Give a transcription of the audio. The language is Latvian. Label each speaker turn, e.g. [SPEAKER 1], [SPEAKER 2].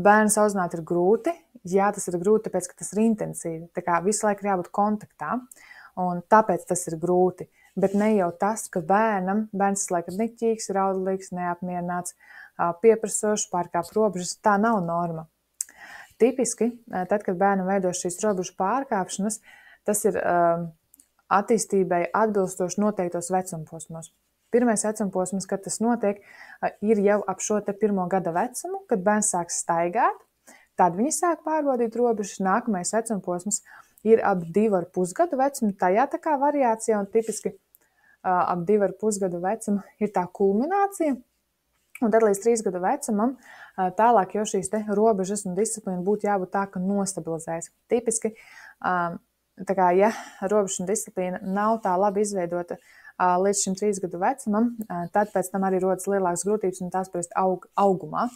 [SPEAKER 1] bērns audzināt ir grūti. Jā, tas ir grūti, tāpēc, ka tas ir intensīvi. Tā kā visu laiku ir jābūt kontaktā, un tāpēc tas ir grūti. Bet ne jau tas, ka bērns visu laiku ir niķīgs, raudulīgs, neapmierināts, pieprasošs, pārkāp robežas. Tā nav norma. Tipiski, tad, kad bērnam veido šīs robežu pārkāpšanas, tas ir attīstībai atbilstoši noteiktos vecumposmos. Pirmais vecumposms, kad tas notiek, ir jau ap šo te 1. gada vecumu, kad bērns sāk staigāt, tad viņi sāk pārbaudīt robežas. Nākamais vecumposms ir ap 2,5 gadu vecumu, tajā tā kā variācija, un tipiski ap 2,5 gadu vecumu ir tā kulminācija, un tad līdz 3 gadu vecumam tālāk jau šīs te robežas un disciplīna būtu jābūt tā, ka nostabilizēs. Tipiski, tā kā, ja robežas un disciplīna nav tā labi izveidota līdz šim 3 gadu vecumam, tad pēc tam arī rodas lielākas grūtības un tās parasti augumā.